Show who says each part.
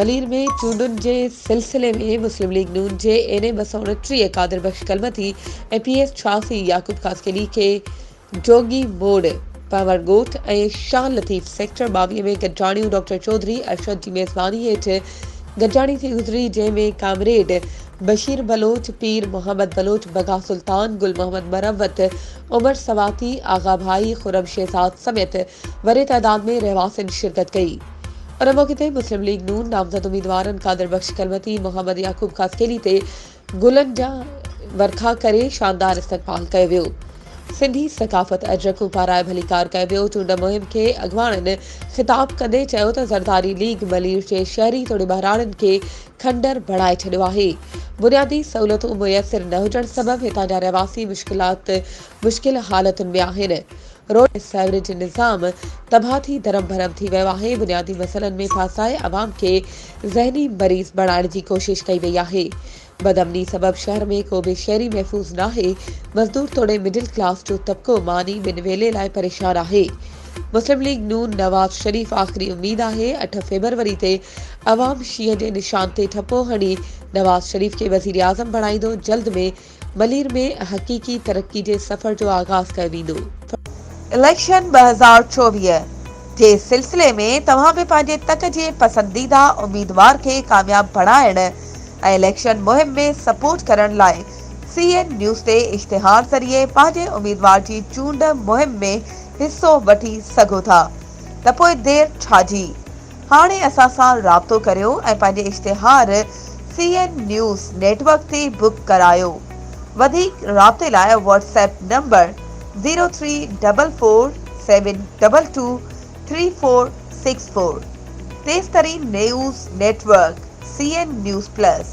Speaker 1: वलीर में चूंडुनि जे सिलसिले में मुस्लिम लीग नून जे NA 229 कादिर बख्श कलमती ऐं PS 86 याकूब कासकेली खे जोगी मोड़ पावरगोट ऐं शाह लतीफ़ सेक्टर 22 में गॾिजाणियूं डॉक्टर चौधरी अरशद जी मेज़बानी हेठि गॾिजाणी थी गुज़री, जंहिंमें कामरेड बशीर बलोच, पीर मोहम्मद बलोच, बगा सुल्तान, गुल मोहम्मद मरवत, उमर सवाती, आगा भाई, खुरम शहजाद समेत वॾे तइदाद में रहवासियुनि शिरकत कई। उन मौक़े ते मुस्लिम लीग नून नामज़द उम्मीदवारनि कादिर बख्श कलमती, मोहम्मद याकूब कासकेली ते गुलनि जा वर्खा करे शानदार इस्तक़बाल कयो वियो। सिंधी सकाफ़त अजरकूं पारां भलीकार कयो वियो। चूंड मुहिम खे अॻवाननि ख़िताब कंदे चयो त ज़रदारी लीग मलीर जे शहरी तोड़े बहिराणनि खे खंडर बणाए छॾियो आहे। बुनियादी सहूलियतूं मुयसर न हुजण सबबि हितां जा रहवासी मुश्किल हालतुनि में आहिनि। रोड सेवरेज निज़ाम तबाह थी धरम भरम थी वियो आहे। बुनियादी मसइलनि में फासाए अवाम खे ज़हनी मरीज़ बणाइण जी कोशिश कई वई आहे। बदअमनी सबब शहर में को बि शहरी महफ़ूज़ नाहे। मज़दूर तोड़े मिडिल क्लास जो तबिको मानी ॿिनि वेले लाइ परेशान आहे। मुस्लिम लीग नून नवाज़ शरीफ़ आख़िरी उम्मीद आहे। 8 फ़रवरी ते अवाम शींहं जे निशान ते ठपो हणी नवाज़ शरीफ़ खे वज़ीर आज़म बणाईंदो। जल्द में मलीर में हक़ीक़ी तरक्की जे सफ़र जो आगाज़ कयो वेंदो।
Speaker 2: इलेक्शन 2024 जे सिलसिले में तव्हां बि पंहिंजे तक जे पसंदीदा उम्मीदवार खे कामयाब बणाइण ऐं इलेक्शन मुहिम में सपोर्ट करण लाइ CN न्यूज़ ते इश्तिहार ज़रिए पंहिंजे उम्मीदवार जी चूंड मुहिम में हिस्सो वठी सघो था, त पोइ देर छाजी। हाणे असां सां राब्तो करियो ऐं पंहिंजे इश्तिहार CN न्यूज़ नेटवर्क ते बुक करायो। वधीक राब्ते लाइ WhatsApp नंबर 03447223464। तेज़ तरीन news network CN news plus.